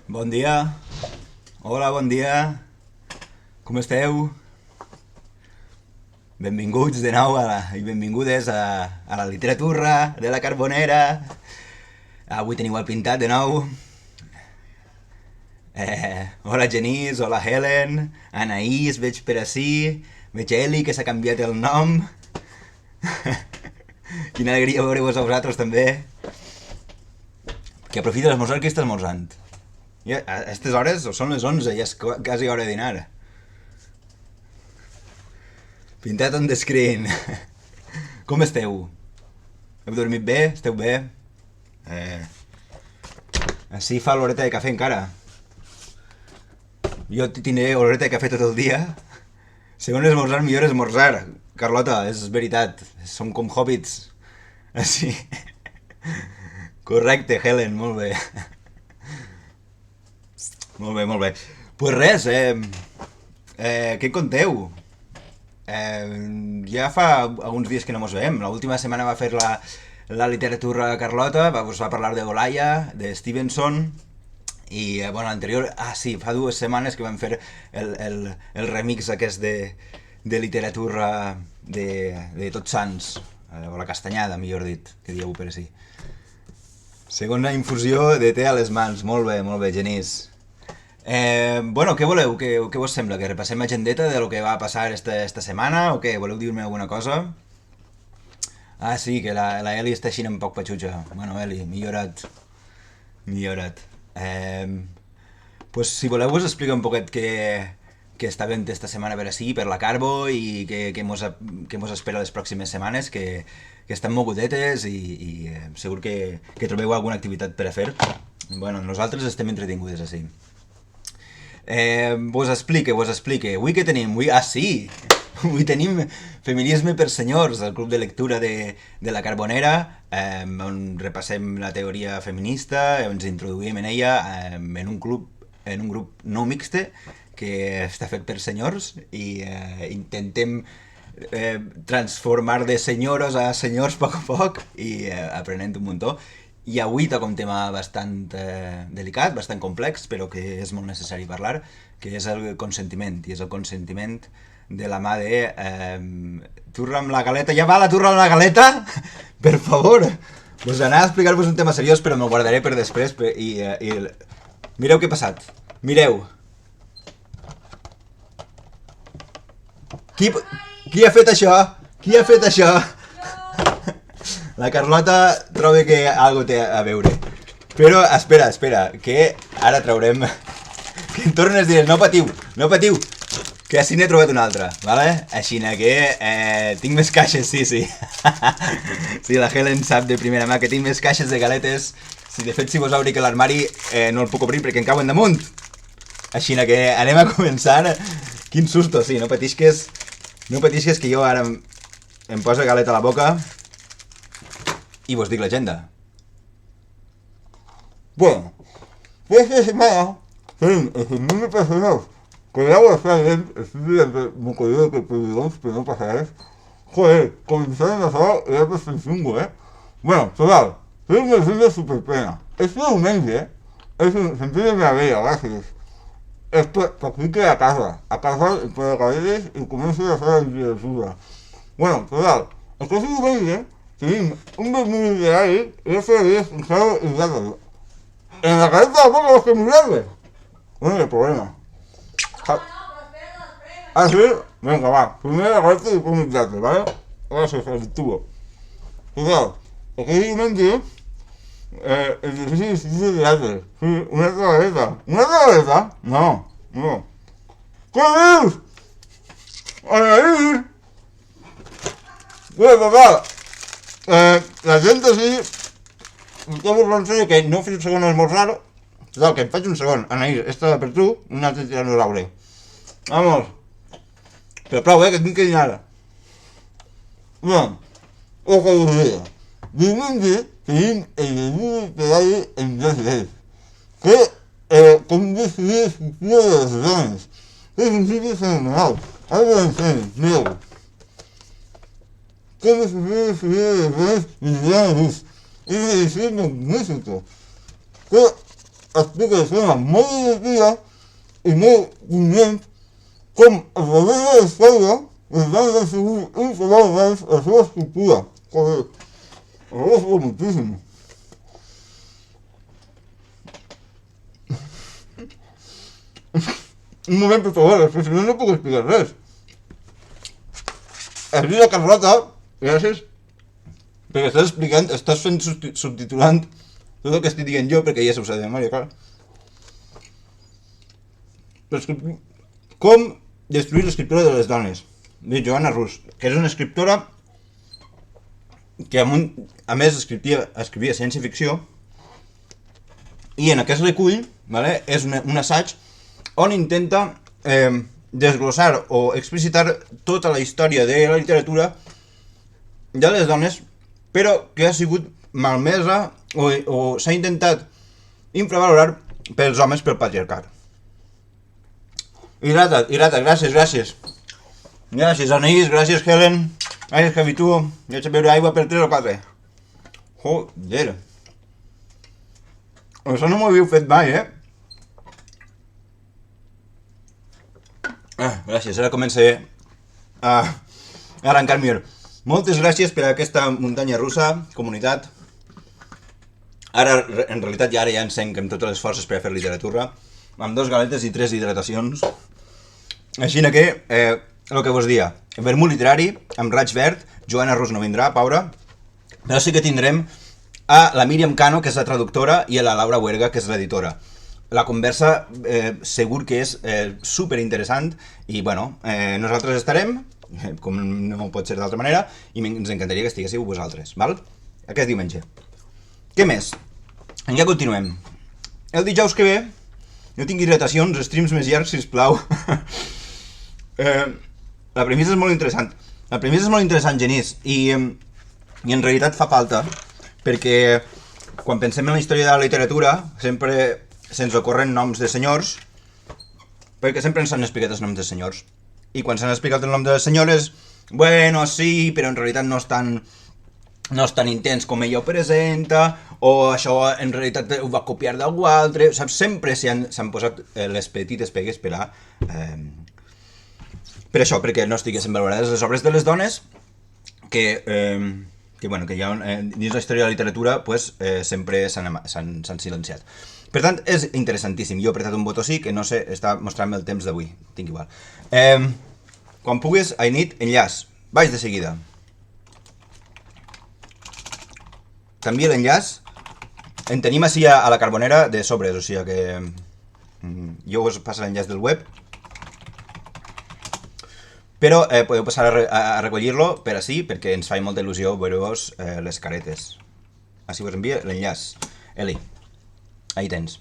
Bon dia. Hola, bon dia. Com esteu? Benvinguts de nou i benvingudes a la literatura de la Carbonera. Avui teniu el pintat de nou. Hola Genís, hola Helen, Anaïs, veig per ací, veig Eli que s'ha canviat el nom. Quina alegria veure-vos a vosaltres també. Que aprofita l'esmorzar, que està esmorzant. Ja, a aquestes hores són les 11, ja és quasi hora de dinar. Pintat on the screen. Com esteu? Heu dormit bé? Esteu bé? Eh, Així fa l'horeta de cafè encara. Jo tindré oloreta de cafè tot el dia. Segons esmorzar, millor esmorzar. Carlota, és veritat. Som com hobbits. Així. Correcte, Helen, molt bé. Molt bé, molt bé. Pues res, què conteu? Ja fa alguns dies que no mos veiem. L'última setmana va fer la literatura Carlota, va parlar de Olaya, de Stevenson, i bueno, l'anterior, sí, fa 2 setmanes que vam fer el remix aquest de literatura de Tots Sants, o la castanyada, millor dit, que dieu per així. Segona infusió de té a les mans, molt bé, Genís. Bueno, què voleu? Què vos sembla? Que repassem agendeta de lo que va passar esta setmana o què? Voleu dir-me alguna cosa? Ah, sí, que la Eli està així un poc patxutxa. Bueno, Eli, millora't. Millora't. Pues si voleu us explico un poquet què està fent esta setmana per ací, per la Carbo, i què mos espera les pròximes setmanes, que estan mogudetes i segur que trobeu alguna activitat per a fer. Bueno, nosaltres estem entretingudes així. Vos explique. Avui què tenim? Sí! Avui tenim Feminisme per senyors, el club de lectura de la Carbonera, on repassem la teoria feminista, ens introduïm en ella en un grup no mixte que està fet per senyors i intentem transformar de senyores a senyors a poc i aprenent un muntó. I avui toca un tema bastant delicat, bastant complex, però que és molt necessari parlar, que és el consentiment, i és el consentiment de la mà de turra amb la galeta. Ja va la turra amb la galeta? Per favor! Pues anava a explicar-vos un tema seriós, però me'l guardaré per després. Mireu què ha passat. Mireu. Qui ha fet això? Qui ha fet això? La Carlota troba que algo té a veure. Però espera, que ara traurem... Que em tornes a dir, no patiu, que així n'he trobat una altra, vale? Així que tinc més caixes, sí. Sí, la Helen sap de primera mà que tinc més caixes de galetes. De fet, si vos obri que l'armari no el puc obrir perquè em cauen damunt. Així que anem a començar. Quin susto, sí, no patisques que jo ara em poso galeta a la boca i vos dic l'agenda. Bueno, esta semana tenim el feminisme per senyors, que ja ho està dient, estic dient mocolló que perdons, però no passa res. Joder, començant a sol i ja per xungo, Bueno, total, tenim una agenda superplena. Este diumenge és un sentit de meravella, gràcies. És practique a casa per a cadetes i començo a fer la literatura. Bueno, total, aquest diumenge tenim un vermut literari i ja feia dies pensado i datos. En la cabeza de la boca los que mirarle. No hay problema. Ah, sí? Venga, va. Primero la cabeza y después mis datos, ¿vale? Ahora se tubo. Total, aquell diumenge el difícil instituto de arte. Sí, una cabeza. ¿Una cabeza? No. ¿Qué dius? Anaïs! Bé, total, la gent així, com us l'ensenyo que no faig un segon a esmorzar, total, que em faig un segon. Anaïs, esta per tu, un altre tiranosaure. Vamos. Però prou, que tinc que dinar. Bé, el que us deia. Diumenge tenim el debut literari en 2 lleis, que com decidir l'estructura de les dones. És un sitio fenomenal. Ara ho ensenyo, mireu. Com decidir l'estructura de les dones mitjana d'ús. És un edifici magnífico. Que explica de forma molt divertida i molt punyent com a través de la història les van decidir integrar abans a la seva escultura. Joder, agradezco moltísimo. Un moment, per favor, és que si no, no puc explicar res. Es diu la Carlota, gràcies, perquè estàs explicant, estàs fent subtitulant tot el que estic dient jo, perquè ja s'ho sap de memòria, clar. Com destruir l'escriptura de les dones, de Joanna Rus, que és una escriptora que a més escrivia ciència-ficció, i en aquest recull, vale, és un assaig on intenta desglossar o explicitar tota la història de la literatura de les dones, però que ha sigut malmesa o s'ha intentat infravalorar pels homes pel patriarcat. Hidrata't, gràcies. Gràcies, Anaïs, gràcies, Helen. Gràcies, Javitu. Ja vaig a beure aigua per 3 o 4. Joder. Això no m'ho havíeu fet mai, Gràcies, ara començaré a arrencar millor. Moltes gràcies per a aquesta muntanya russa, comunitat. Ara, en realitat, ja encenc amb totes les forces per a fer literatura, amb 2 galetes i 3 hidratacions. Així que, el que vos dia, vermut literari, amb raig verd, Joanna Rus no vindrà, pobra, però sí que tindrem a la Míriam Cano, que és la traductora, i a la Laura Huerga, que és l'editora. La conversa segur que és super interessant i bueno, nosaltres estarem, com no pot ser d'altra manera, i ens encantaria que estiguéssiu vosaltres, val? Aquest diumenge. Què més? Ja continuem. El dijous que ve, no tinc hidratacions, streams més llargs, sisplau. La premissa és molt interessant. La premissa és molt interessant, Genís, i en realitat fa falta, perquè quan pensem en la història de la literatura sempre se'ns ocorren noms de senyors, perquè sempre ens han explicat els noms de senyors. I quan s'han explicat el nom de les senyores, bueno, sí, però en realitat no és tan intens com ella ho presenta, o això en realitat ho va copiar d'algú altre, saps? Sempre s'han posat les petites pegues per a... per això, perquè no estiguessin valorades les obres de les dones, que hi ha dins la història de la literatura pues, sempre s'han silenciat. Per tant, és interessantíssim. Jo he apretat un botó sí, que no sé, està mostrant-me el temps d'avui. Tinc igual. Quan puguis, I need enllaç. Vaig de seguida. T'envia l'enllaç. En tenim així a la Carbonera de sobres, o sigui que jo us passo l'enllaç del web. Però podeu passar a recollir-lo per així, perquè ens fa molta il·lusió veure-vos les caretes. Així us envia l'enllaç. Eli. Ahí tens.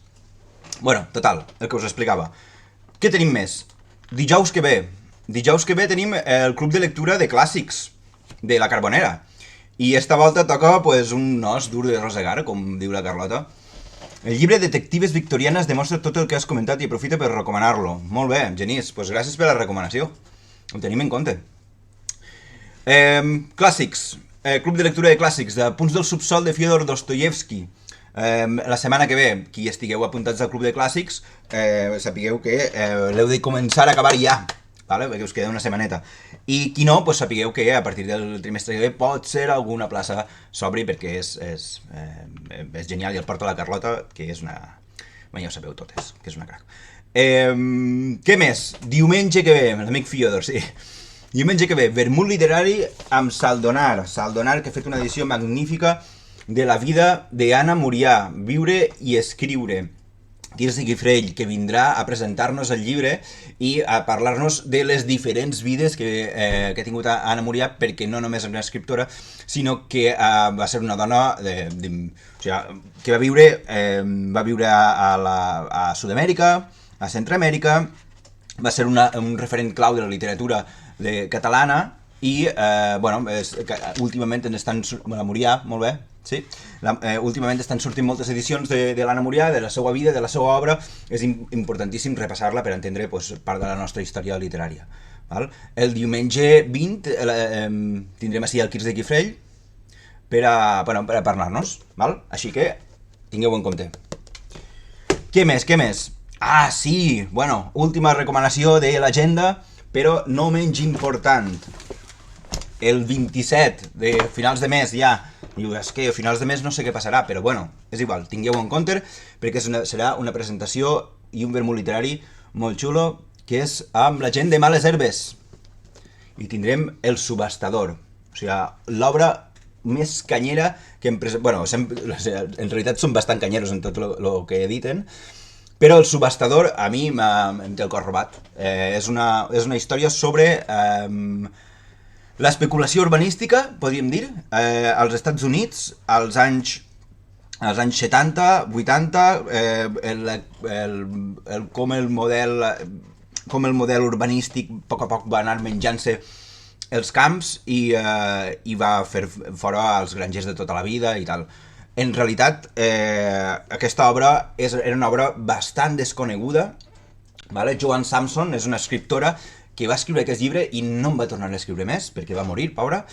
Bueno, total, el que us explicava. Què tenim més? Dijous que ve tenim el club de lectura de clàssics de la Carbonera. I esta volta toca pues, un os dur de rosegar, com diu la Carlota. El llibre Detectives Victorianes demostra tot el que has comentat i aprofita per recomanar-lo. Molt bé, Genís, pues gràcies per la recomanació. Ho tenim en compte. Clàssics. Club de lectura de clàssics de Punts del subsol de Fyodor Dostoyevsky. La setmana que ve, qui estigueu apuntats al Club de Clàssics, sapigueu que l'heu de començar a acabar ja, vale? Perquè us queda una setmaneta. I qui no, pues sapigueu que a partir del trimestre que ve pot ser alguna plaça s'obri, perquè és genial, i el porta la Carlota, que és una... Bé, ja ho sabeu totes, que és una crac. Què més? Diumenge que ve, l'amic Fyodor, sí. Diumenge que ve, vermut literari amb Saldonar, que ha fet una edició magnífica de la vida d'Anna Murià, viure i escriure. Quirze Guifrell, que vindrà a presentar-nos el llibre i a parlar-nos de les diferents vides que ha tingut Anna Murià, perquè no només és una escriptora, sinó que va ser una dona que va viure a Sud-amèrica, a Centroamèrica, va ser un referent clau de la literatura catalana i, últimament la Murià, molt bé, sí. Últimament estan sortint moltes edicions de l'Anna Murià, de la seva vida, de la seva obra. És importantíssim repassar-la per entendre part de la nostra història literària. El diumenge 20 tindrem així el Quirze Guifrell per a parlar-nos. Així que tingueu en compte. Què més? Ah, sí, bueno, última recomanació de l'agenda, però no menys important. El 27 de finals de mes ja, diu, és que a finals de mes no sé què passarà, però bueno, és igual, tingueu en compte, perquè serà una presentació i un vermut literari molt xulo, que és amb la gent de Males Herbes. I tindrem El Subhastador, o sigui, l'obra més canyera que hem present... Bueno, en realitat són bastant canyeros en tot el que editen, però El Subhastador a mi em té el cor robat. És una història sobre l'especulació urbanística, podríem dir, als Estats Units, als anys 70, 80, com el model urbanístic a poc va anar menjant-se els camps i va fer fora els grangers de tota la vida i tal. En realitat, aquesta obra era una obra bastant desconeguda. Vale? Joanne Sampson és una escriptora que va escriure aquest llibre i no en va tornar a escriure més, perquè va morir, pobra.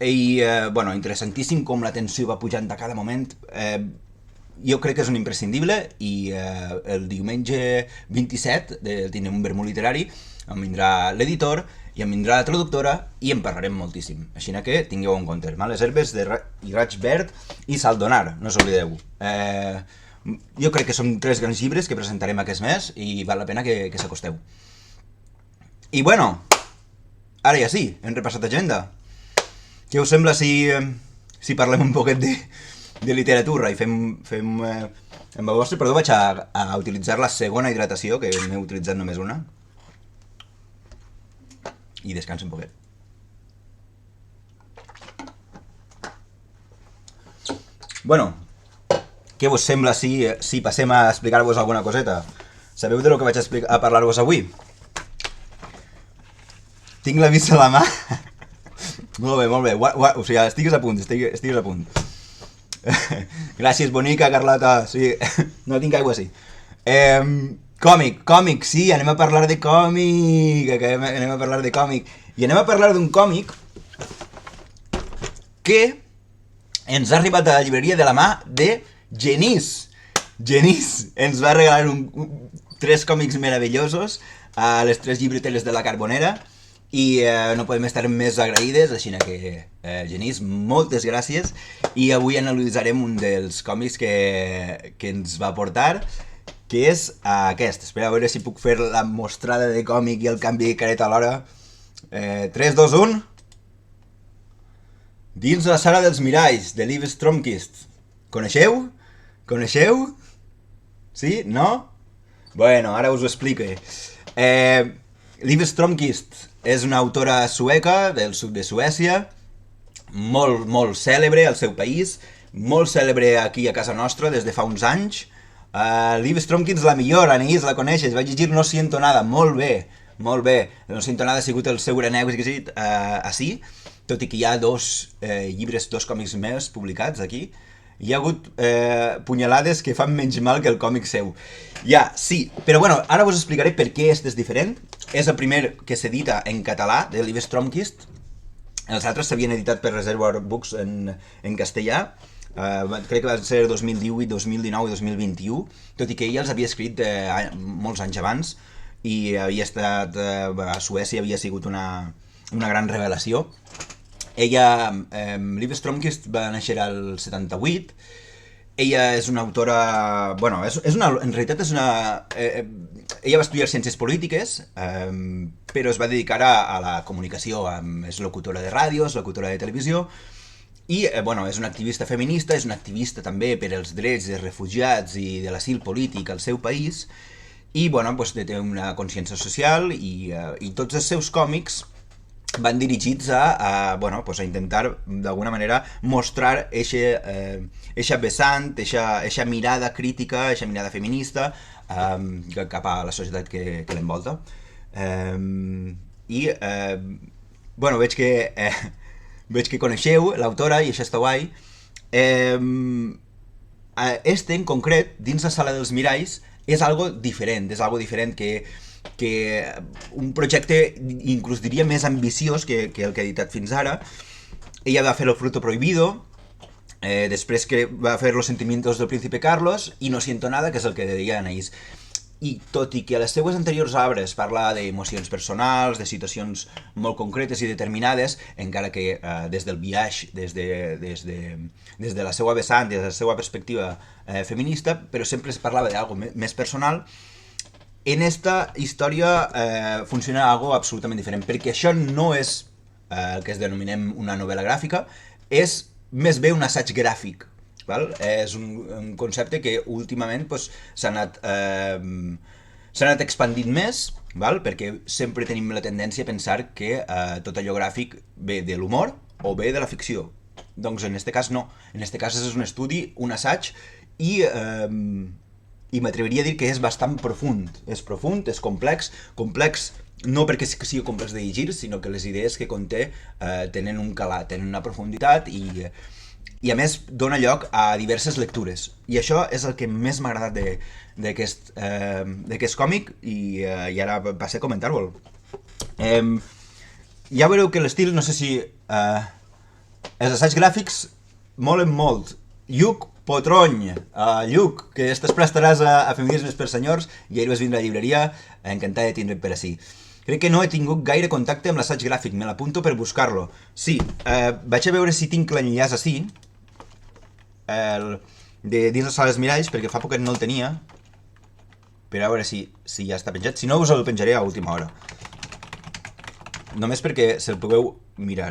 I, bueno, interessantíssim com la tensió va pujant a cada moment. Jo crec que és un imprescindible i el diumenge 27 tindrem un vermut literari, em vindrà l'editor i em vindrà la traductora i en parlarem moltíssim. Així que tingueu en compte. Males Herbes i Raig Verd i Saldonar, no s'oblideu. Jo crec que són 3 grans llibres que presentarem aquest mes i val la pena que s'acosteu. I bueno, ara ja sí, hem repassat agenda. Què us sembla si parlem un poquet de literatura i fem amb el vostre perdó vaig a utilitzar la segona hidratació, que n'he utilitzat només una, i descansa un poquet. Bueno, què us sembla si passem a explicar-vos alguna coseta? Sabeu de lo que vaig a parlar-vos avui? Tinc la vista a la mà. Molt bé. O sigui, estigues a punt. Gràcies, bonica, Carlota. Sí, no tinc aigua, sí. Còmic, sí, anem a parlar de còmic. I anem a parlar d'un còmic que ens ha arribat a la llibreria de la mà de Genís. Genís ens va regalar 3 còmics meravellosos a les 3 llibreteres de la Carbonera i no podem estar més agraïdes, així que Genís, moltes gràcies, i avui analitzarem un dels còmics que ens va portar, que és aquest. Espera a veure si puc fer la mostrada de còmic i el canvi de careta alhora. 3, 2, 1... Dins la sala dels miralls, de Liv Stromkist. Coneixeu? Sí? No? Bueno, ara us ho explico. Liv Stromkist és una autora sueca del sud de Suècia, molt cèlebre al seu país, molt cèlebre aquí a casa nostra des de fa uns anys. Liv Stromkist, la millor, Anaïs, la coneixes, vaig llegir No siento nada, molt bé. No siento nada ha sigut el seu gran èxit així, tot i que hi ha 2 llibres, 2 còmics meus publicats aquí. Hi ha hagut punyalades que fan menys mal que el còmic seu. Ja, sí, però bueno, ara us explicaré per què este és diferent. És el primer que s'edita en català, de Liv Stromkist. Els altres s'havien editat per Reservoir Books en castellà. Crec que van ser 2018, 2019 i 2021, tot i que ella els havia escrit molts anys abans i havia estat a Suècia, havia sigut una gran revelació. Ella, Liv Stromkist, va néixer al 78. Ella és una autora... Bueno, en realitat és una... Ella va estudiar ciències polítiques, però es va dedicar a la comunicació. És locutora de ràdio, és locutora de televisió, i bueno, és una activista feminista, és una activista també per als drets dels refugiats i de l'asil polític al seu país, i bueno, doncs, té una consciència social i tots els seus còmics van dirigits a intentar d'alguna manera mostrar eixa vessant, eixa mirada crítica, eixa mirada feminista cap a la societat que l'envolta. Veig que coneixeu l'autora i això està guai. Este en concret, dins la sala dels miralls, és algo diferent que un projecte inclús diria més ambiciós que el que he editat fins ara. Ella va fer El fruto prohibido Després que va fer Los sentimientos del príncipe Carlos i No siento nada, que és el que deia Anaïs. I tot i que a les seues anteriors obres parla d'emocions personals, de situacions molt concretes i determinades, encara que des del biaix, des de la seva vessant, des de la seva perspectiva feminista, però sempre es parlava d'algo més personal, en esta història funciona algo absolutament diferent, perquè això no és el que es denominem una novel·la gràfica, és més bé un assaig gràfic. Val? És un concepte que últimament pues, s'ha anat expandint més, val? Perquè sempre tenim la tendència a pensar que tot allò gràfic ve de l'humor o ve de la ficció. Doncs en aquest cas no, en aquest cas és un estudi, un assaig i m'atreviria a dir que és bastant profund. És profund, és complex no perquè sigui complex de llegir, sinó que les idees que conté tenen un calat, tenen una profunditat i a més dona lloc a diverses lectures. I això és el que més m'ha agradat d'aquest còmic i ara passe a comentar-vos. Ja veureu que l'estil, no sé si els assaigs gràfics molen molt. Lluc Potrony, Lluc, que estàs prestaràs a Feminismes per senyors i ahir vas vindre a la llibreria, encantat de tindre't per ací. Crec que no he tingut gaire contacte amb l'assaig gràfic, me l'apunto per buscar-lo. Sí, vaig a veure si tinc l'enllaç ací, de dins les sales miralls, perquè fa poquet no el tenia, però a veure si ja està penjat. Si no, us el penjaré a última hora. Només perquè se'l pugueu mirar.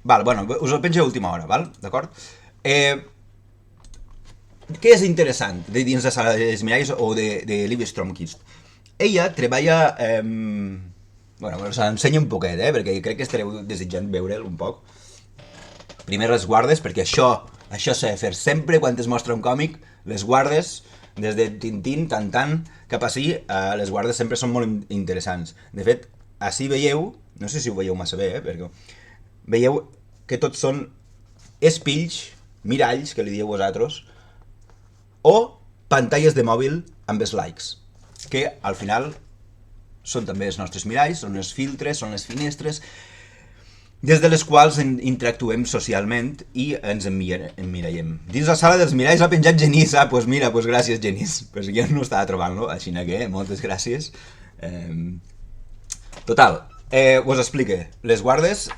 Val, bueno, us el penjo a última hora, val? D'acord? Què és interessant de dins de sales miralls o de Libby Stromkist? Ella treballa... Bueno, us l'ensenyo un poquet, perquè crec que estareu desitjant veure'l un poc. Primer les guardes, perquè això s'ha de fer sempre quan es mostra un còmic, les guardes, des de Tintín, Tantan, cap ací, les guardes sempre són molt interessants. De fet, ací veieu, no sé si ho veieu massa bé, perquè veieu que tots són espills, miralls, que li dieu vosaltres, o pantalles de mòbil amb els likes, que al final són també els nostres miralls, són els filtres, són les finestres, des de les quals interactuem socialment i ens emmirallem. Dins la sala dels miralls ha penjat Genís. Doncs mira, gràcies Genís, però jo no estava trobant-lo, així que moltes gràcies. Total, us explique. Les guardes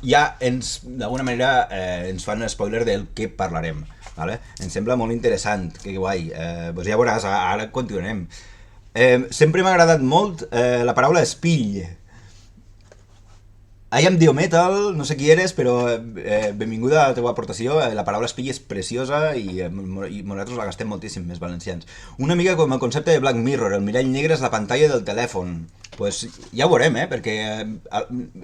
ja d'alguna manera ens fan un spoiler del que parlarem. Vale? Em sembla molt interessant, que guai. Ja veuràs, ara continuarem. Sempre m'ha agradat molt la paraula espill. I am Diometal, no sé qui eres, però benvinguda a la teva aportació. La paraula espill és preciosa i nosaltres la gastem moltíssim, més valencians. Una mica com el concepte de Black Mirror, el mirall negre és la pantalla del telèfon. Pues ja ho veurem, perquè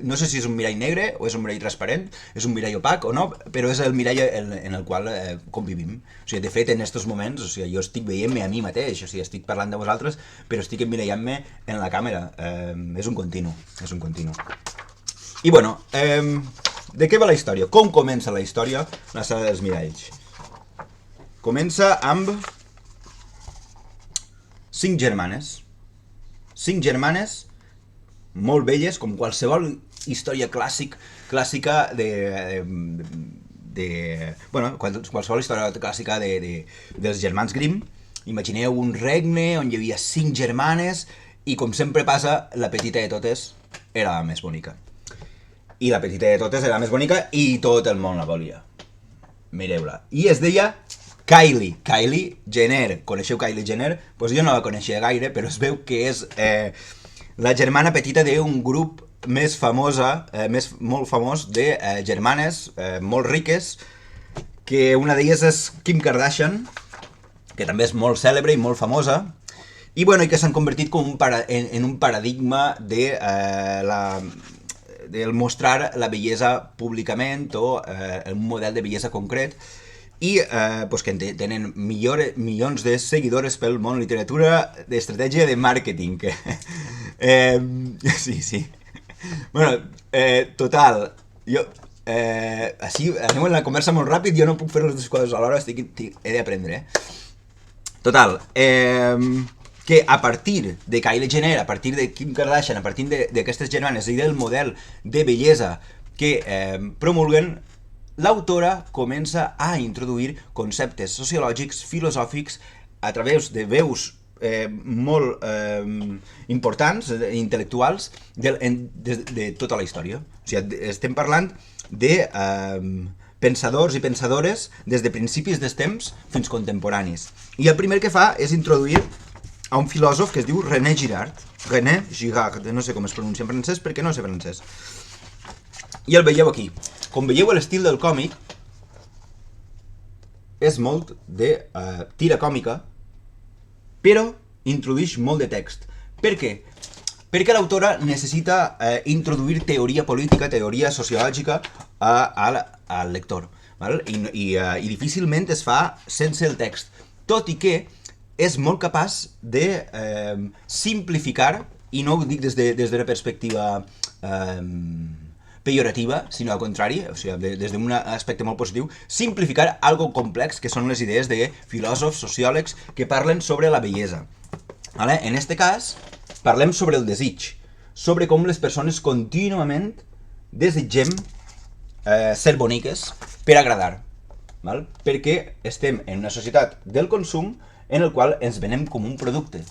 no sé si és un mirall negre o és un mirall transparent, és un mirall opac o no, però és el mirall en el qual convivim. O sigui, de fet, en aquests moments, jo estic veient-me a mi mateix, estic parlant de vosaltres, però estic emmirallant-me en la càmera. És un continu, I bueno, de què va la història? Com comença la història la sala dels miralls? Comença amb 5 germanes. 5 germanes molt velles, com qualsevol història clàssica qualsevol història clàssica dels germans Grimm. Imagineu un regne on hi havia 5 germanes i, com sempre passa, la petita de totes era la més bonica. I la petita de totes era la més bonica i tot el món la volia. Mireu-la. I es deia Kylie Jenner. Coneixeu Kylie Jenner? Doncs jo no la coneixia gaire, però es veu que és la germana petita d'un grup més famosa, molt famós de germanes molt riques, que una d'elles és Kim Kardashian, que també és molt cèlebre i molt famosa, i que s'han convertit en un paradigma del mostrar la bellesa públicament o un model de bellesa concret i que tenen milions de seguidores pel món literatura d'estratègia de màrqueting. Sí. Bueno, total, jo així anem en la conversa molt ràpid, jo no puc fer les dues coses alhora, he d'aprendre. Total, que a partir de Kylie Jenner, a partir de Kim Kardashian, a partir d'aquestes germanes i del model de bellesa que promulguen, l'autora comença a introduir conceptes sociològics, filosòfics, a través de veus molt importants, intel·lectuals, de tota la història. O sigui, estem parlant de pensadors i pensadores des de principis dels temps fins contemporanis. I el primer que fa és introduir a un filòsof que es diu René Girard. René Girard, no sé com es pronuncia en francès perquè no sé francès. I el veieu aquí. Com veieu, l'estil del còmic és molt de tira còmica, però introdueix molt de text. Per què? Perquè l'autora necessita introduir teoria política, teoria sociològica al lector. Val? I difícilment es fa sense el text. Tot i que és molt capaç de simplificar, i no ho dic des de la perspectiva pejorativa, sinó al contrari, o sigui, des d'un aspecte molt positiu, simplificar algo complex, que són les idees de filòsofs, sociòlegs, que parlen sobre la bellesa. Vale? En este cas, parlem sobre el desig, sobre com les persones contínuament desitgem ser boniques per agradar, val? Perquè estem en una societat del consum en el qual ens venem com un producte.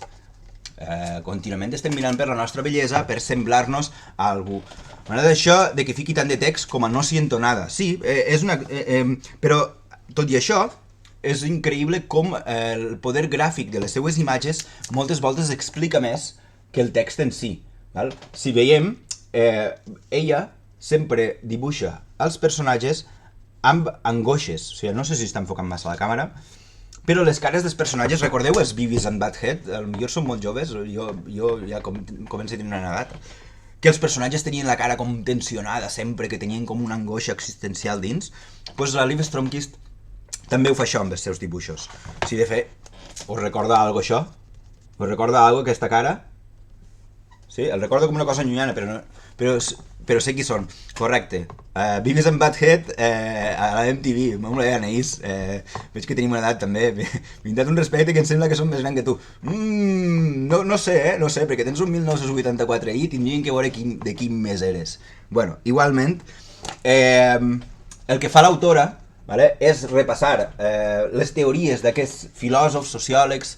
Contínuament estem mirant per la nostra bellesa, per semblar-nos a algú. M'agrada això de que fiqui tant de text com a no siento nada. Sí, però tot i això, és increïble com el poder gràfic de les seues imatges moltes voltes explica més que el text en si. Val? Si veiem, ella sempre dibuixa els personatges amb angoixes. O sigui, no sé si està enfocant massa la càmera, però les cares dels personatges, recordeu els Beavis and Butthead? Potser són molt joves, jo ja començo a tenir una edat, que els personatges tenien la cara com tensionada sempre, que tenien com una angoixa existencial dins. Doncs la Liv Stromkist també ho fa això amb els seus dibuixos. Si de fet, us recorda alguna cosa això? Us recorda alguna cosa aquesta cara? Sí? El recordo com una cosa llunyana, però sé qui són. Correcte. Beavis and Butthead a la MTV, molt bé, Anaïs. Veig que tenim una edat també. M'intat un respecte que em sembla que som més gran que tu. No sé, no sé, perquè tens un 1984 i tindrien que veure de quin mes eres. Bueno, igualment, el que fa l'autora, vale, és repassar les teories d'aquests filòsofs, sociòlegs,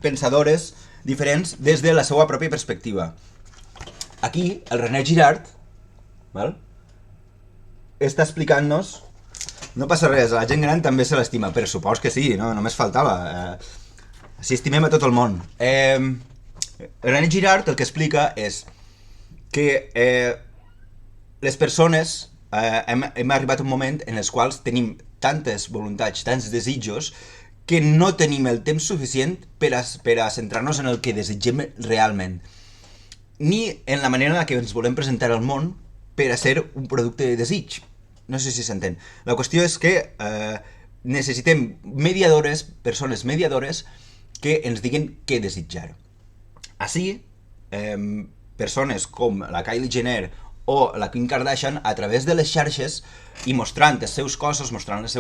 pensadores diferents des de la seva pròpia perspectiva. Aquí, el René Girard, val? Està explicant-nos, no passa res, la gent gran també se l'estima, però supos que sí, no? Només faltava. Si estimem a tot el món. René Girard el que explica és que les persones hem arribat a un moment en els quals tenim tantes voluntats, tants desitjos, que no tenim el temps suficient per a centrar-nos en el que desitgem realment, ni en la manera en la que ens volem presentar al món per a ser un producte de desig. No sé si s'entén. La qüestió és que necessitem mediadores, persones mediadores, que ens diguin què desitjar. Així, persones com la Kylie Jenner o la Kim Kardashian, a través de les xarxes i mostrant els seus cossos, mostrant els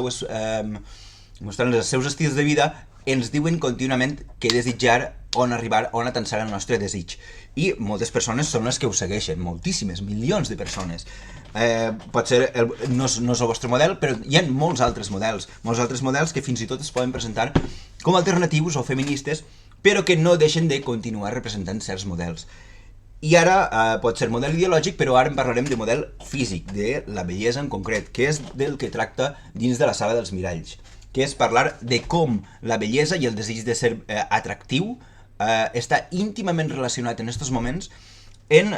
seus estils de vida, ens diuen contínuament què desitjar, on arribar, on atansar el nostre desig. I moltes persones són les que ho segueixen, moltíssimes, milions de persones. Potser no és el vostre model, però hi ha molts altres models que fins i tot es poden presentar com alternatius o feministes, però que no deixen de continuar representant certs models. I ara pot ser model ideològic, però ara en parlarem de model físic, de la bellesa en concret, que és del que tracta dins de la sala dels miralls, que és parlar de com la bellesa i el desig de ser atractiu està íntimament relacionat en aquests moments en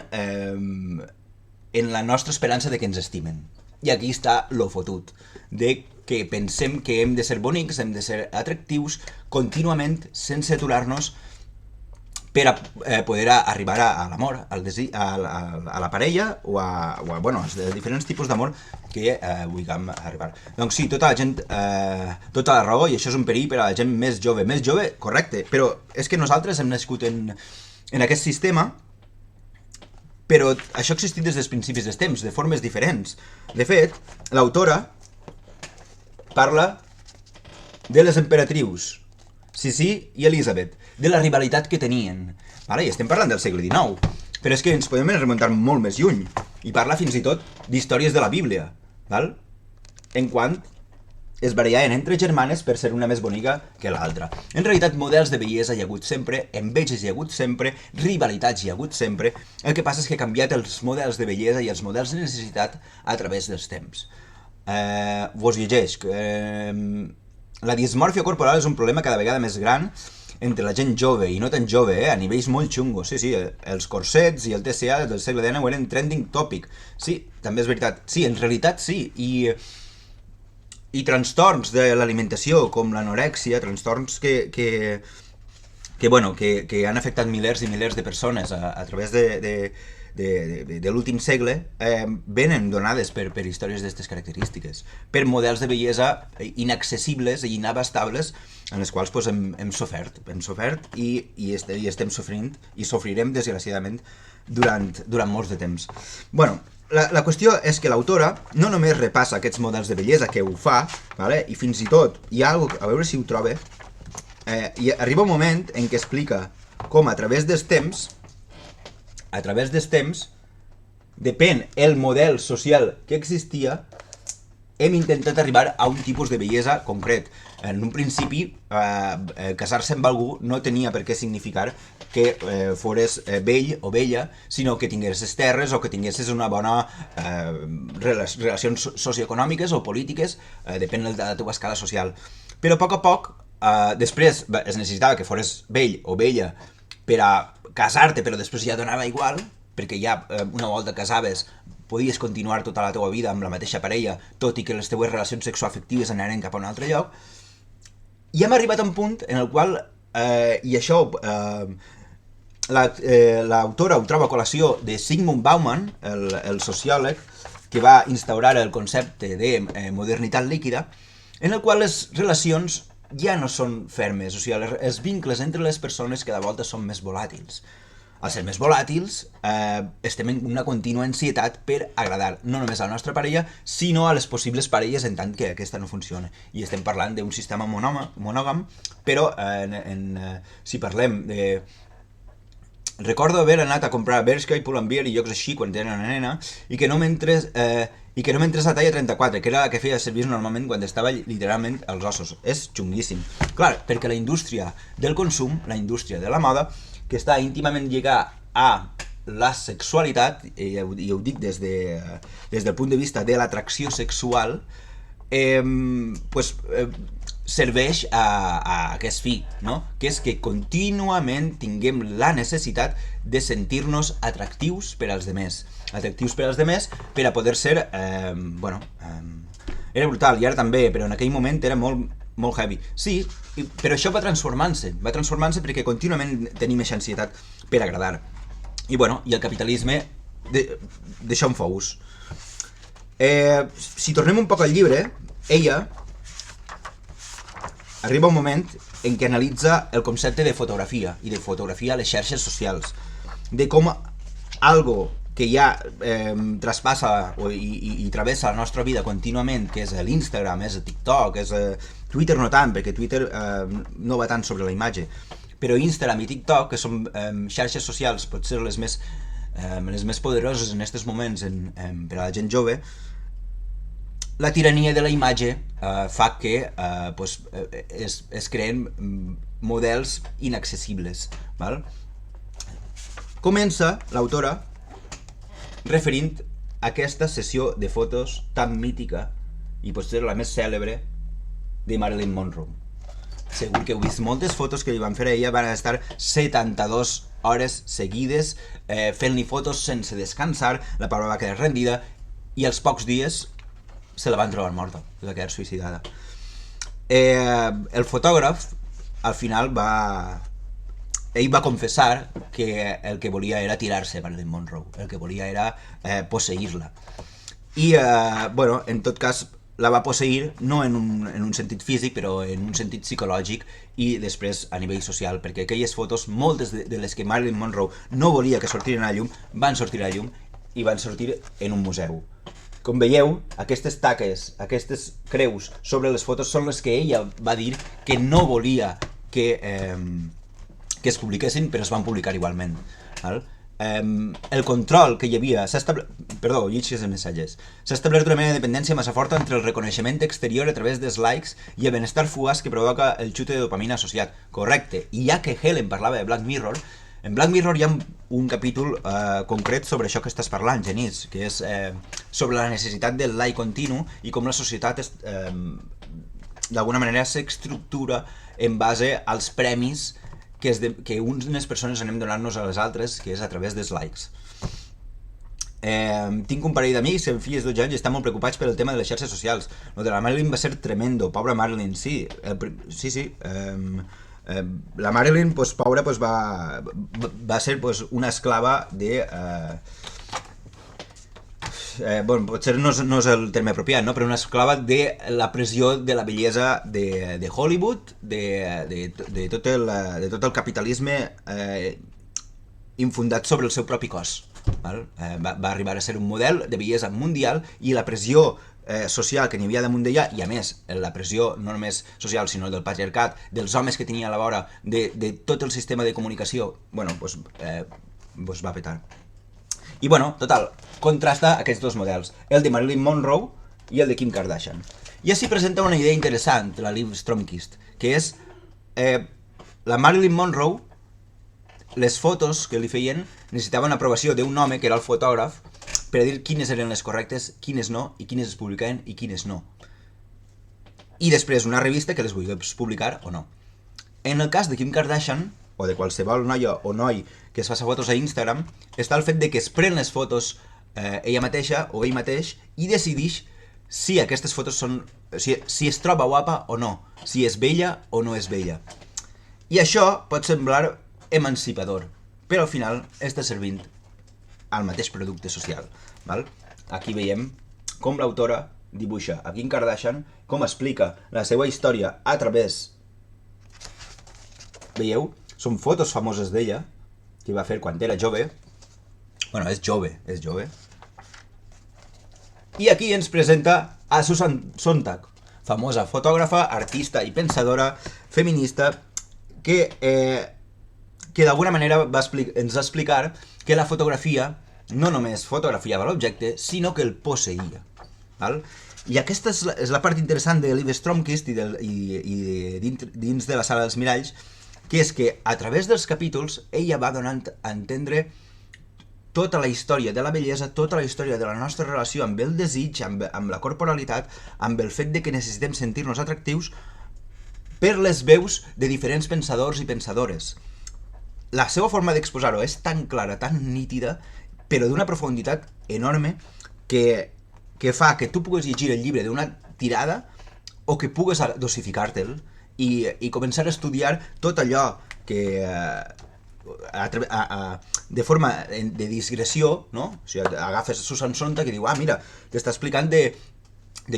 la nostra esperança de que ens estimen. I aquí està lo fotut, de que pensem que hem de ser bonics, hem de ser atractius contínuament, sense aturar-nos, per a poder arribar a l'amor, a la parella o a diferents tipus d'amor que vulguem arribar. Doncs sí, tota la raó, i això és un perill per a la gent més jove, correcte, però és que nosaltres hem nascut en aquest sistema, però això ha existit des dels principis dels temps, de formes diferents. De fet, l'autora parla de les emperatrius, Sissi i Elisabet, de la rivalitat que tenien. I estem parlant del segle XIX, però és que ens podem remuntar molt més lluny. i parla fins i tot d'històries de la Bíblia, val? En quant es barallaven entre germanes per ser una més bonica que l'altra. En realitat, models de bellesa hi ha hagut sempre, enveges hi ha hagut sempre, rivalitats hi ha hagut sempre. El que passa és que ha canviat els models de bellesa i els models de necessitat a través dels temps. Vos llegeix. La dismòrfia corporal és un problema cada vegada més gran entre la gent jove i no tan jove, a nivells molt xungos. Sí, els corsets i el TCA del segle XIX eren trending topic. Sí, també és veritat. Sí, en realitat sí. I trastorns de l'alimentació, com l'anorèxia, trastorns que han afectat milers i milers de persones a través de l'últim segle, venen donades per històries d'aquestes característiques, per models de bellesa inaccessibles i inabastables en les quals hem sofert i estem sofrint i sofrirem desgraciadament durant molts de temps. Bueno, la qüestió és que l'autora no només repassa aquests models de bellesa, que ho fa, vale? I fins i tot hi ha alguna cosa, a veure si ho trobe, i arriba un moment en què explica com a través dels temps, depèn el model social que existia, hem intentat arribar a un tipus de bellesa concret. En un principi, casar-se amb algú no tenia per què significar que fores vell o vella, sinó que tinguessis terres o que tinguessis una bona relacions socioeconòmiques o polítiques, depèn de la teva escala social. Però a poc, després es necessitava que fores vell o vella per a casar-te, però després ja donava igual, perquè ja una volta casaves podies continuar tota la teva vida amb la mateixa parella, tot i que les teves relacions sexoafectives anaren cap a un altre lloc. I hem arribat a un punt en el qual, i això l'autora ho troba a col·lació de Zygmunt Bauman, el sociòleg, que va instaurar el concepte de modernitat líquida, en el qual les relacions ja no són fermes, o sigui, els vincles entre les persones cada volta són més volàtils. Al ser més volàtils, estem en una contínua ansietat per agradar no només a la nostra parella, sinó a les possibles parelles en tant que aquesta no funciona. I estem parlant d'un sistema monògam, però si parlem de... Recordo haver anat a comprar Bershka i Pull&Bear i llocs així quan era una nena, i que no m'entrés a talla 34, que era la que feia servir normalment quan estava literalment als ossos. És xunguíssim. Clar, perquè la indústria del consum, la indústria de la moda, que està íntimament lligada a la sexualitat, i ho dic des del punt de vista de l'atracció sexual, serveix a aquest fi, no? Que és que contínuament tinguem la necessitat de sentir-nos atractius per als demés. Atractius per als demés per a poder ser... era brutal, i ara també, però en aquell moment era molt heavy. Sí, però això va transformant-se perquè contínuament tenim aquesta ansietat per agradar. I el capitalisme d'això en fous. Si tornem un poc al llibre, ella arriba un moment en què analitza el concepte de fotografia i de fotografia a les xarxes socials, de com algo que ja traspassa i travessa la nostra vida contínuament, que és l'Instagram, és el TikTok, és Twitter no tant, perquè Twitter no va tant sobre la imatge, però Instagram i TikTok, que són xarxes socials potser les més poderoses en aquests moments per a la gent jove, la tirania de la imatge fa que es creen models inaccessibles. Val? Comença l'autora referint a aquesta sessió de fotos tan mítica i potser la més cèlebre de Marilyn Monroe. Segur que heu vist moltes fotos que li van fer a ella, van estar 72 hores seguides fent-li fotos sense descansar, la pobra va quedar rendida i als pocs dies se la van trobar morta, va quedar suïcidada. El fotògraf al final ell va confessar que el que volia era tirar-se a Marilyn Monroe, el que volia era posseir-la. I, en tot cas, la va posseir no en un sentit físic, però en un sentit psicològic i després a nivell social, perquè aquelles fotos, moltes de les que Marilyn Monroe no volia que sortiren a llum, van sortir a llum i van sortir en un museu. Com veieu, aquestes taques, aquestes creus sobre les fotos són les que ella va dir que no volia que es publiquessin, però es van publicar igualment. Val? el control que hi havia... Perdó, llegeixes els missatges. S'ha establert una mena de dependència massa forta entre el reconeixement exterior a través dels likes i el benestar fugaç que provoca el xute de dopamina associat. Correcte. I ja que Helen parlava de Black Mirror, en Black Mirror hi ha un capítol concret sobre això que estàs parlant, Genís, que és sobre la necessitat del like continu i com la societat d'alguna manera s'estructura en base als premis que unes persones anem donant-nos a les altres, que és a través dels likes. Tinc un parell d'amics amb filles de 12 anys i estan molt preocupats per el tema de les xarxes socials. Lo de la Marilyn va ser tremendo, pobra Marilyn, sí. La Marilyn, pues, pobra, pues, va ser pues, una esclava de... bueno, potser no és el terme apropiat, no? Però una esclava de la pressió de la bellesa de Hollywood, de tot el capitalisme infundat sobre el seu propi cos. Val? Va arribar a ser un model de bellesa mundial i la pressió social que n'hi havia damunt d'ella, i a més la pressió no només social sinó del patriarcat, dels homes que tenia a la vora, de tot el sistema de comunicació, bueno, pues va petar. I bueno, total, contrasta aquests dos models, el de Marilyn Monroe i el de Kim Kardashian. I així presenta una idea interessant, la Liv Stromkist, que és la Marilyn Monroe, les fotos que li feien necessitaven aprovació d'un home, que era el fotògraf, per a dir quines eren les correctes, quines no, i quines es publicaven i quines no. I després una revista que les volgués publicar o no. En el cas de Kim Kardashian, o de qualsevol noia o noi que es faci fotos a Instagram, està el fet de que es pren les fotos ella mateixa o ell mateix i decideix si aquestes fotos són... si es troba guapa o no, si és bella o no és bella. I això pot semblar emancipador, però al final està servint al mateix producte social. Val? Aquí veiem com l'autora dibuixa a Kim Kardashian, com explica la seva història a través... Veieu? Són fotos famoses d'ella, que va fer quan era jove. Bueno, és jove. I aquí ens presenta a Susan Sontag, famosa fotògrafa, artista i pensadora feminista, que d'alguna manera ens va explicar que la fotografia no només fotografiava l'objecte, sinó que el posseïa. Val? I aquesta és la part interessant de Liv Stromkist i dins de la sala dels miralls, que és que a través dels capítols ella va donant a entendre tota la història de la bellesa, tota la història de la nostra relació amb el desig, amb la corporalitat, amb el fet de que necessitem sentir-nos atractius per les veus de diferents pensadors i pensadores. La seva forma d'exposar-ho és tan clara, tan nítida, però d'una profunditat enorme que fa que tu puguis llegir el llibre d'una tirada o que pugues dosificar-te'l i començar a estudiar tot allò que de forma de digressió, no? O sigui, agafes Susan Sontag que diu, mira, t'està explicant de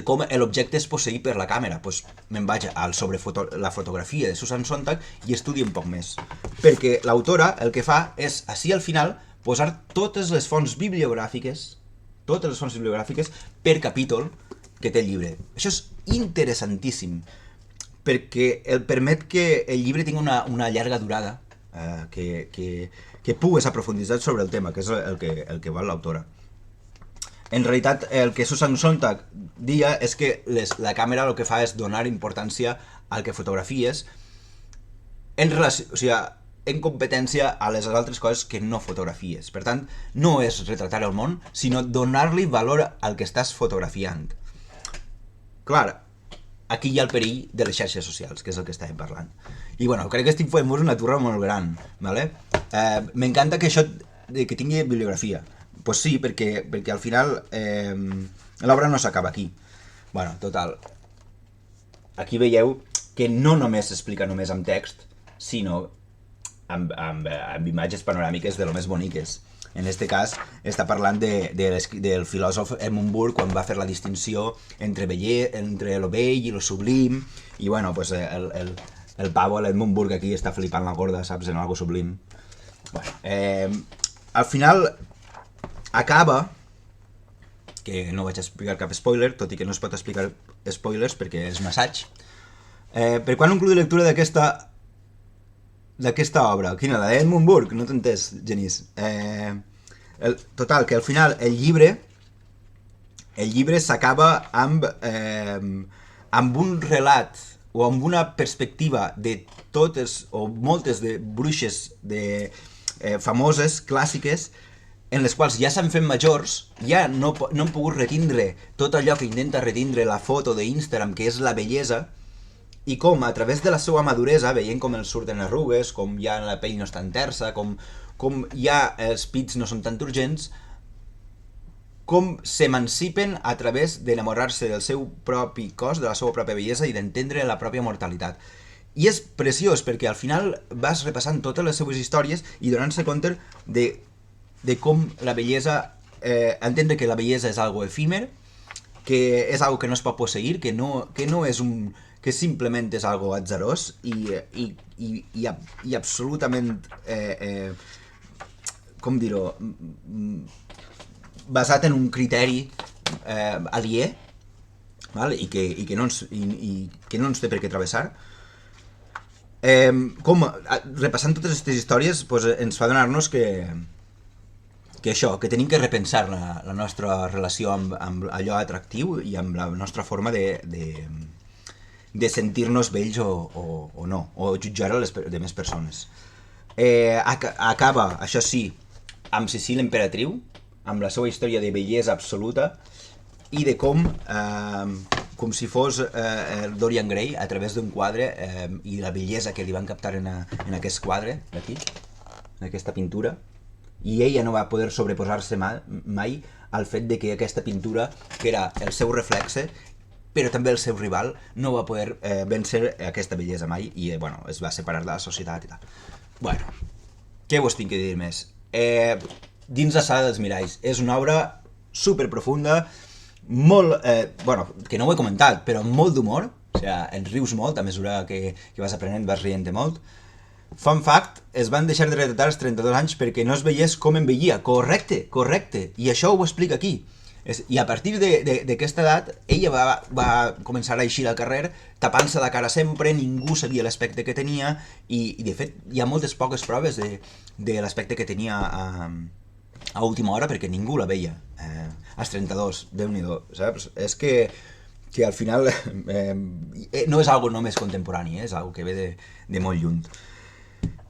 com l'objecte és posseït per la càmera. Doncs me'n vaig sobre la fotografia de Susan Sontag i estudio un poc més. Perquè l'autora el que fa és, així al final, posar totes les fonts bibliogràfiques per capítol que té el llibre. Això és interessantíssim, perquè el permet que el llibre tingui una llarga durada, que pugues aprofunditzar sobre el tema, que és el que vol l'autora. En realitat, el que Susan Sontag dia és que la càmera el que fa és donar importància al que fotografies en competència a les altres coses que no fotografies. Per tant, no és retratar el món, sinó donar-li valor al que estàs fotografiant. Clar, aquí hi ha el perill de les xarxes socials, que és el que estàvem parlant. I bueno, crec que estic fent una turra molt gran, ¿vale? M'encanta que això que tingui bibliografia. Pues sí, perquè al final l'obra no s'acaba aquí. Bueno, total. Aquí veieu que no només s'explica només amb text, sinó amb imatges panoràmiques de lo més boniques. En aquest cas està parlant del filòsof Edmund Burke quan va fer la distinció entre lo bell i lo sublim, i bueno, pues el pavo, l'Edmund Burke aquí està flipant la gorda, saps, en algo sublim. Bueno, al final acaba, que no vaig explicar cap spoiler, tot i que no es pot explicar spoilers perquè és un assaig, per quan un club de lectura d'aquesta d'aquesta obra. Quina, la d'Edmund Burke? No t'he entès, Genís. Total, que al final el llibre s'acaba amb un relat o amb una perspectiva de totes o moltes de bruixes famoses, clàssiques, en les quals ja s'han fet majors, ja no han pogut retindre tot allò que intenta retindre la foto d'Instagram, que és la bellesa, i com a través de la seva maduresa, veient com els surten arrugues, com ja la pell no és tan tersa, com ja els pits no són tan turgents, com s'emancipen a través d'enamorar-se del seu propi cos, de la seva pròpia bellesa i d'entendre la pròpia mortalitat. I és preciós perquè al final vas repassant totes les seves històries i donant-se compte de com la bellesa, entendre que la bellesa és algo efímer, que és algo que no es pot posseir, que no és que simplement és algo atzarós i absolutament com dir-ho, basat en un criteri aliè, val? I que no ens té per què travessar. Repassant totes aquestes històries ens fa donar-nos que això, que tenim que repensar la nostra relació amb allò atractiu i amb la nostra forma de sentir-nos bells o no, o jutjar a les demés persones. Acaba, això sí, amb Cecília Imperatriu, amb la seva història de bellesa absoluta i de com si fos Dorian Gray a través d'un quadre i la bellesa que li van captar en aquest quadre d'aquí, en aquesta pintura, i ella no va poder sobreposar-se mai al fet de que aquesta pintura, que era el seu reflexe, però també el seu rival, no va poder vèncer aquesta bellesa mai i es va separar de la societat i tal. Bueno, què vos tinc que dir més? Dins la sala dels miralls. És una obra super profunda, molt, que no ho he comentat, però molt d'humor, o sigui, ens rius molt a mesura que vas aprenent, vas rient molt. Fun fact, es van deixar de retratar als 32 anys perquè no es veiés com envellia. Correcte, i això ho explica aquí. I a partir d'aquesta edat, ella va començar a eixir al carrer tapant-se la cara sempre, ningú sabia l'aspecte que tenia i de fet hi ha moltes poques proves de l'aspecte que tenia a última hora perquè ningú la veia. Als 32, Déu-n'hi-do, saps? És que al final no és algo només contemporani, és algo que ve de molt lluny.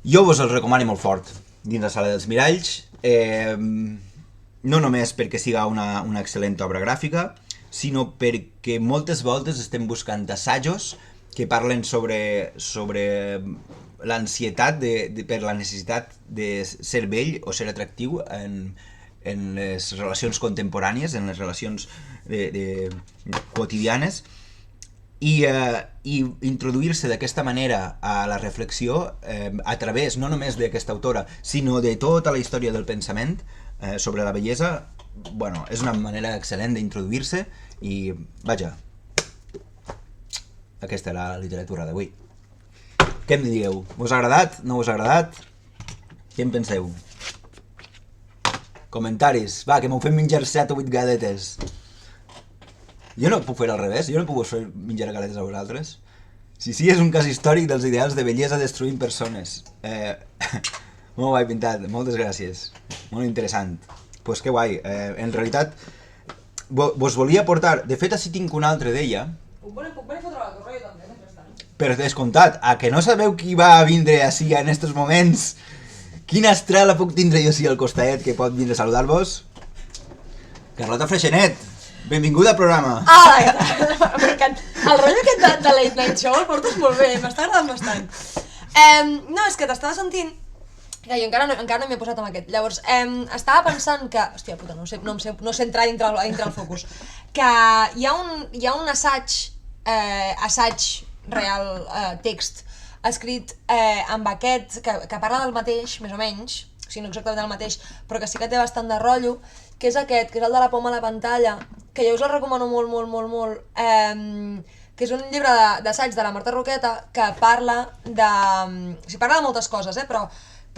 Jo vos el recomano molt fort dins la sala dels miralls, no només perquè siga una excel·lent obra gràfica, sinó perquè moltes voltes estem buscant assajos que parlen sobre l'ansietat per la necessitat de ser bell o ser atractiu en les relacions contemporànies, en les relacions quotidianes, i introduir-se d'aquesta manera a la reflexió a través no només d'aquesta autora, sinó de tota la història del pensament sobre la bellesa, és una manera excel·lent d'introduir-se i, vaja, aquesta era la literatura d'avui. Què em digueu? Vos ha agradat? No vos ha agradat? Què en penseu? Comentaris. Va, que m'ho fem menjar 7 o 8 galetes. Jo no puc fer al revés, jo no puc fer menjar galetes a vosaltres. Sí, és un cas històric dels ideals de bellesa destruint persones. Molt guai pintat, moltes gràcies. Molt interessant. Pues que guai. En realitat, vos volia portar... De fet, així tinc un altre d'ella. Puc venir a fotre la correu també, mentrestant. Per descomptat, a que no sabeu qui va vindre així en estos moments? Quina estrela puc tindre jo així al costadet que pot vindre a saludar-vos? Carlota Freixenet, benvinguda al programa. M'encanta. El rotllo aquest de Late Night Show el portes molt bé, m'està agradant bastant. No, és que t'estava sentint, que jo encara no m'he posat amb aquest. Llavors, estava pensant que... Hòstia puta, no sé entrar dintre el focus. Que hi ha un assaig real, text, escrit amb aquest, que parla del mateix, més o menys, o sigui, no exactament del mateix, però que sí que té bastant de rotllo, que és aquest, que és el de la poma a la pantalla, que jo us el recomano molt, que és un llibre d'assaig de la Marta Roqueta que parla de... O sigui, parla de moltes coses, però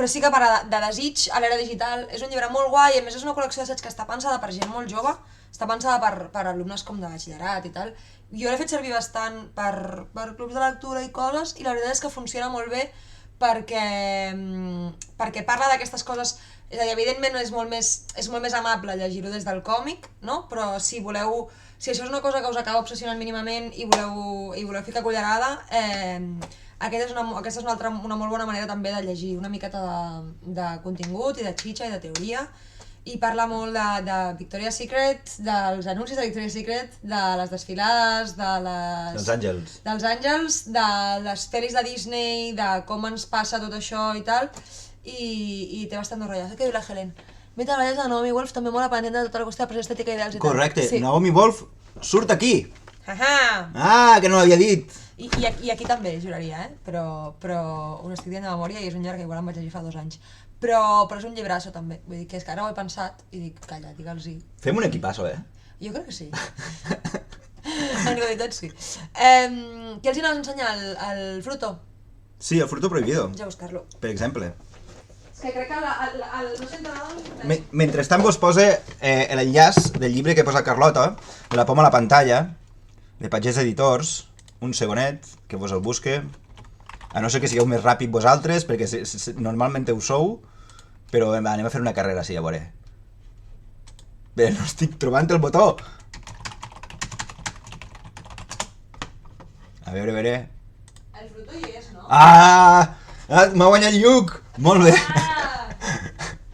sí que parla de desig a l'era digital. És un llibre molt guai, a més és una col·lecció d'assaig que està pensada per gent molt jove, està pensada per alumnes com de batxillerat i tal. Jo l'he fet servir bastant per clubs de lectura i coses, i la veritat és que funciona molt bé perquè parla d'aquestes coses, és a dir, evidentment és molt més amable llegir-ho des del còmic, no? Però si això és una cosa que us acaba obsessionant mínimament i voleu ficar cullerada, aquesta és una molt bona manera també de llegir una miqueta de contingut i de xitxa i de teoria, i parla molt de Victoria's Secret, dels anuncis de Victoria's Secret, de les desfilades, dels àngels, de les pel·lis de Disney, de com ens passa tot això i tal, i té bastant de rotllo. Què diu la Helen? Mentre la de Naomi Wolf també mola per entendre tota la qüestió de pressió estètica, ideals i tal. Correcte, sí. Naomi Wolf surt aquí! Ahà! Que no l'havia dit! I aquí també, juraria, però ho estic dient de memòria i és un llibre que igual em vaig llegir fa 2 anys. Però és un llibrasso també, vull dir que és que ara ho he pensat i dic, calla, digue'ls-hi. Fem un equipasso, Jo crec que sí. En realitat sí. Què els anaves a ensenyar, el Fruto? Sí, el Fruto Prohibido. Ja buscar-lo. Per exemple. És que crec que no sento nada... Mentrestant vos posa l'enllaç del llibre que posa Carlota, La poma a la pantalla, de Pagès Editors, un segonet, que vos el busque, a no ser que sigueu més ràpid vosaltres, perquè normalment ho sou, però anem a fer una carrera, sí, a veure. Bé, no estic trobant el botó! A veure... El Fruto hi és, no? M'ha guanyat Lluc! Molt bé!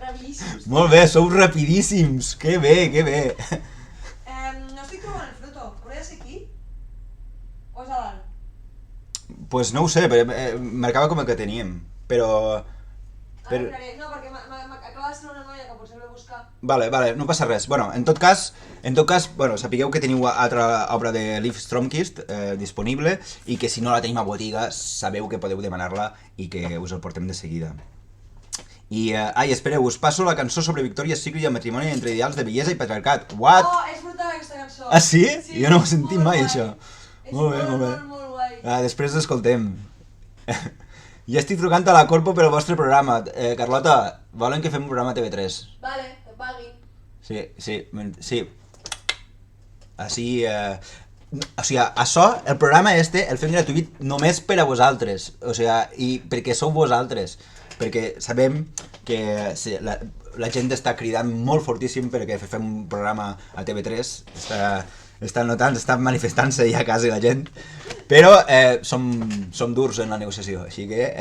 Rapidíssims! Molt bé, sou rapidíssims! Que bé, que bé! No estic trobant el Fruto, hauria de ser aquí? O és a dalt? Pues no ho sé, marcava com el que teníem, però... No, perquè m'acaba de ser una noia que potser l'he buscat. Vale, no passa res. Bueno, en tot cas, sapigueu que teniu altra obra de Liv Stromkist disponible i que si no la tenim a botiga sabeu que podeu demanar-la i que us el portem de seguida. I, espereu, us passo la cançó sobre Victoria's Secret i el matrimoni entre ideals de bellesa i patriarcat. What? Oh, és brutal aquesta cançó. Ah, sí? Jo no ho he sentit mai, això. Molt bé, molt bé. Molt guai. Després l'escoltem. Ja estic trucant a la Corpo per al vostre programa. Carlota, volen que fem un programa a TV3? Vale, que paguin. Sí. Així... O sigui, això, el programa el fem gratuït només per a vosaltres. O sigui, i perquè sou vosaltres. Perquè sabem que la gent està cridant molt fortíssim perquè fem un programa a TV3. Està manifestant-se ja quasi la gent, però som durs en la negociació, així que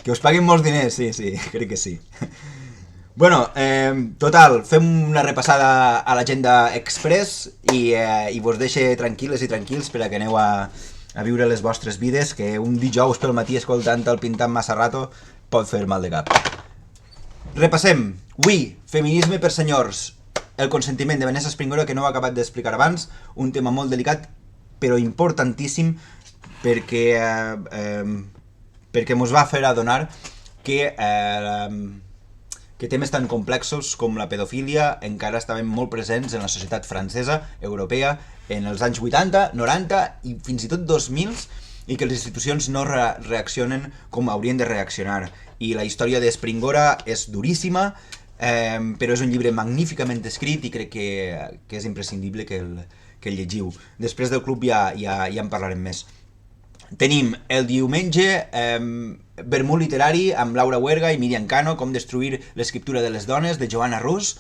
us paguin molts diners, sí, crec que sí. Bueno, total, fem una repassada a l'agenda express i vos deixe tranquil·les i tranquils per a que aneu a viure les vostres vides, que un dijous pel matí escoltant el Pintant massa rato pot fer mal de cap. Repassem. Avui, feminisme per senyors. El consentiment de Vanessa Springora, que no ho he acabat d'explicar abans, un tema molt delicat, però importantíssim, perquè mos va fer adonar que temes tan complexos com la pedofília encara estaven molt presents en la societat francesa, europea, en els anys 80, 90 i fins i tot 2000, i que les institucions no reaccionen com haurien de reaccionar. I la història de Springora és duríssima, però és un llibre magníficament escrit i crec que és imprescindible que el llegiu. Després del club ja en parlarem més. Tenim el diumenge vermut literari amb Laura Huerga i Miriam Cano, Com destruir l'escriptura de les dones, de Joanna Rus.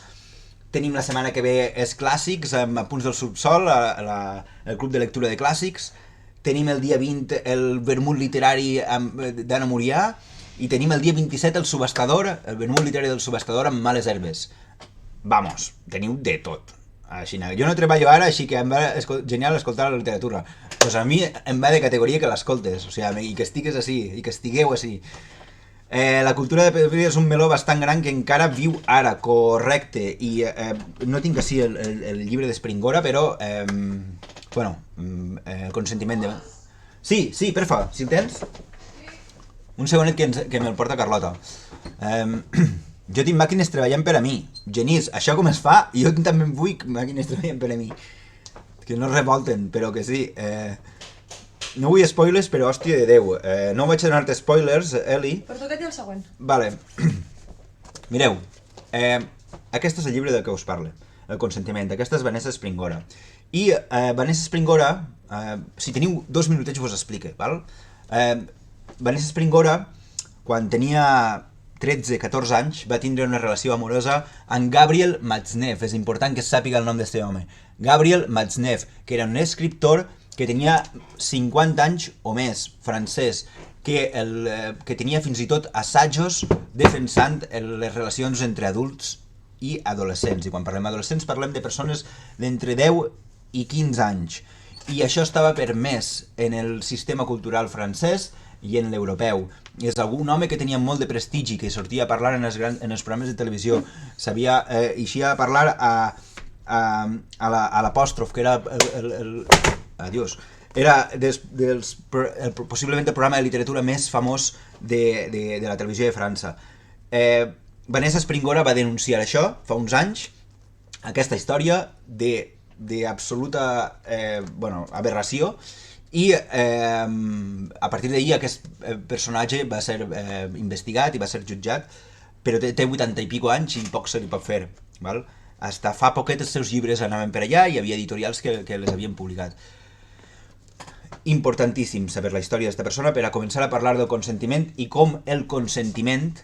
Tenim la setmana que ve els clàssics amb Punts del subsol, el club de lectura de clàssics. Tenim el dia 20 el vermut literari d'Anna Murià. I tenim el dia 27 el subhastador, el vermut literari del subhastador amb Males herbes. Vamos, teniu de tot. Així, jo no treballo ara, així que em va genial escoltar la literatura. Pues a mi em va de categoria que l'escoltes, o sigui, i que estigues així, i que estigueu així. La cultura de pedofilia és un meló bastant gran que encara viu ara, correcte, i no tinc així el llibre d'Springora, però, bueno, el consentiment de... Sí, perfa, si el tens? Un segonet que me'l porta Carlota. Jo tinc màquines treballant per a mi. Genís, això com es fa? Jo també vull màquines treballant per a mi. Que no es revolten, però que sí. No vull spoilers, però hòstia de Déu. No vaig donar-te spoilers, Eli. Per tu què té el següent? Vale. Mireu, aquest és el llibre del que us parle. El consentiment. Aquesta és Vanessa Springora. I Vanessa Springora, si teniu 2 minutets vos explique, val? Vanessa Springora quan tenia 13-14 anys, va tindre una relació amorosa amb Gabriel Matzneff. És important que es sàpiga el nom d'aquest home. Gabriel Matzneff, que era un escriptor que tenia 50 anys o més, francès, que tenia fins i tot assajos defensant les relacions entre adults i adolescents. I quan parlem d'adolescents parlem de persones d'entre 10 i 15 anys. I això estava permès en el sistema cultural francès i en l'europeu. És un home que tenia molt de prestigi, que sortia a parlar en els programes de televisió, eixia a parlar a l'apòstrof, que era adiós, era possiblement el programa de literatura més famós de la televisió de França. Vanessa Springora va denunciar això fa uns anys, aquesta història d'absoluta aberració, i a partir d'ahir aquest personatge va ser investigat i va ser jutjat, però té 80 i pico anys i poc se li pot fer, val? Hasta fa poquet els seus llibres anaven per allà i hi havia editorials que les havien publicat. Importantíssim saber la història d'aquesta persona per a començar a parlar del consentiment i com el consentiment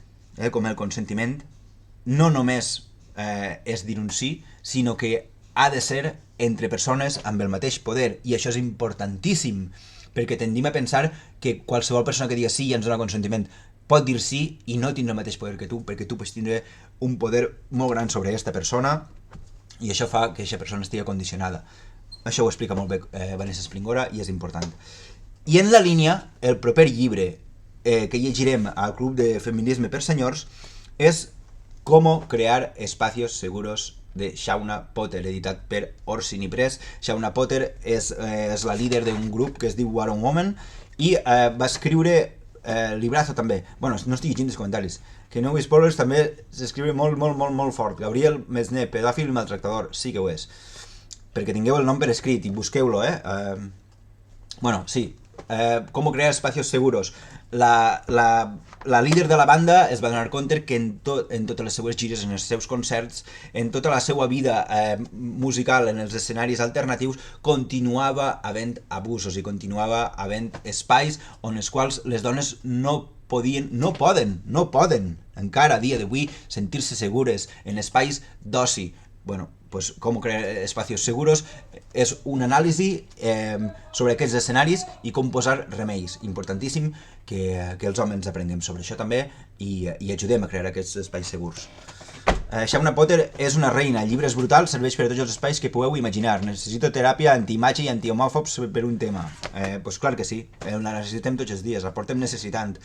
no només és dir un sí, sinó que ha de ser entre persones amb el mateix poder, i això és importantíssim, perquè tendim a pensar que qualsevol persona que digui sí i ens dona consentiment pot dir sí i no tindre el mateix poder que tu, perquè tu pots tindre un poder molt gran sobre aquesta persona, i això fa que aquesta persona estigui condicionada. Això ho explica molt bé Vanessa Springora i és important. I en la línia, el proper llibre que llegirem al Club de Feminisme per Senyors és Cómo crear espacios seguros, de Shauna Potter, editat per Orsini Press. Shauna Potter és la líder d'un grup que es diu War on Woman i va escriure librazo també. Bueno, no estic llegint els comentaris. Que no spoilers també s'escriu molt fort. Gabriel Matzneff, pedòfil i maltractador. Sí que ho és. Perquè tingueu el nom per escrit i busqueu-lo, Bueno, sí. Cómo crear espacios seguros. La líder de la banda es va donar compte que en totes les seues gires, en els seus concerts, en tota la seva vida musical en els escenaris alternatius, continuava havent abusos i continuava havent espais on els quals les dones no poden encara a dia d'avui sentir-se segures en espais d'oci. Bueno, pues com crear espacios seguros és un anàlisi sobre aquests escenaris i com posar remeis. Importantíssim que els homes aprenguem sobre això també i ajudem a crear aquests espais segurs. Shauna Potter és una reina, llibres brutals, serveix per a tots els espais que pugueu imaginar. Necessito teràpia anti-imatge i anti-homòfobs per un tema. Pues clar que sí, la necessitem tots els dies, la portem necessitant.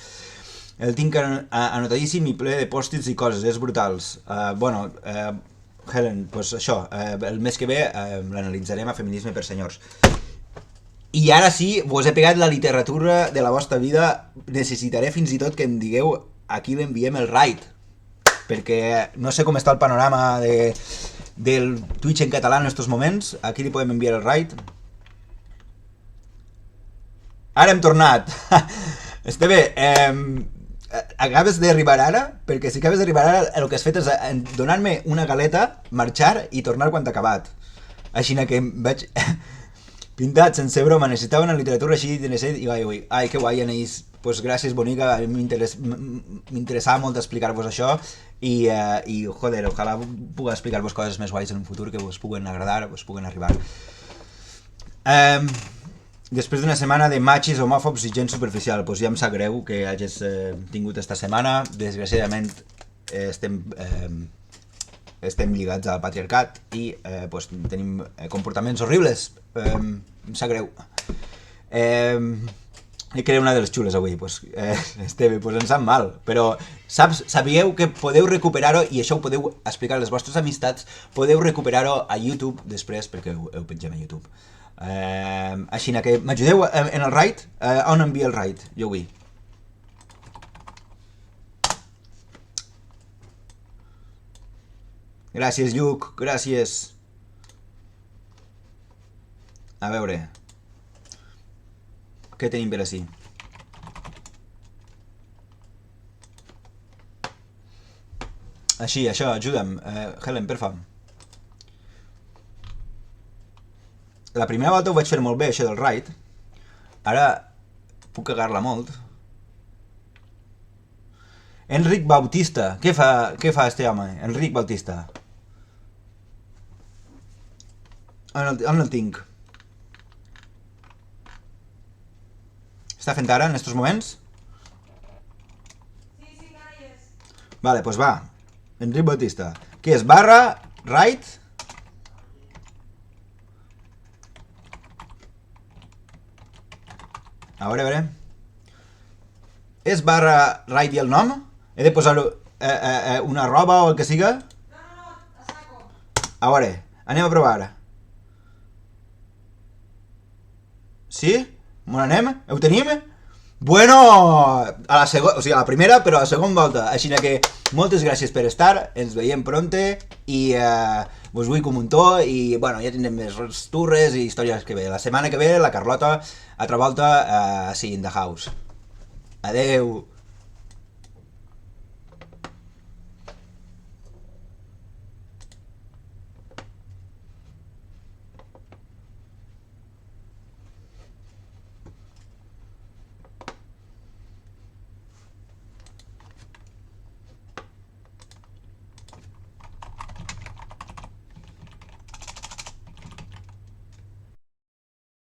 El tinc anotadíssim i ple de pòstits i coses, és brutals. Helen, pues això, el mes que ve l'analitzarem a Feminisme per Senyors. I ara sí, vos he pegat la literatura de la vostra vida. Necessitaré fins i tot que em digueu a qui l'enviem el raid, perquè no sé com està el panorama del Twitch en català en estos moments. A qui li podem enviar el raid? Ara hem tornat. Esteve, acabes d'arribar ara? Perquè si acabes d'arribar ara, el que has fet és donar-me una galeta, marxar i tornar quan t'ha acabat. Així que vaig... Pintat, sense broma, necessitava una literatura així d'innocent i vaig dir, ai, que guai, Anaïs, pues gràcies, bonica, m'interessava molt explicar-vos això i joder, ojalà pugui explicar-vos coses més guais en un futur que vos puguen agradar, vos puguen arribar. Després d'una setmana de machis, homòfobs i gent superficial, doncs ja em sap greu que hagis tingut esta setmana. Desgraciadament estem lligats al patriarcat i tenim comportaments horribles. Em sap greu. Crec que era una de les xules avui, Esteve, ens sap mal, però sabíeu que podeu recuperar-ho, i això ho podeu explicar a les vostres amistats, podeu recuperar-ho a YouTube després, perquè ho pengem a YouTube. Així que m'ajudeu en el raid? On envia el raid? Jo vull. Gràcies, Lluc, gràcies. A veure, què tenim per ací? Així, això, ajuda'm. Helen, per favor. La primera volta ho vaig fer molt bé, això del raid. Ara puc cagar-la molt. Enric Bautista. Què fa este home? Enric Bautista. On el tinc? Està fent ara, en estos moments? Sí, cara hi és. Vale, pues va. Enric Bautista. Què és? Barra, right? A veure. És barra right i el nom? He de posar una roba o el que siga? No, a saco. A veure, anem a provar. Sí? On anem? Ho tenim? Bueno, a la primera, però a la segona volta. Així que moltes gràcies per estar, ens veiem pronte i vos vull com un to i bueno, ja tindrem més turres i històries que ve. La setmana que ve la Carlota altra volta a See in the House. Adeu!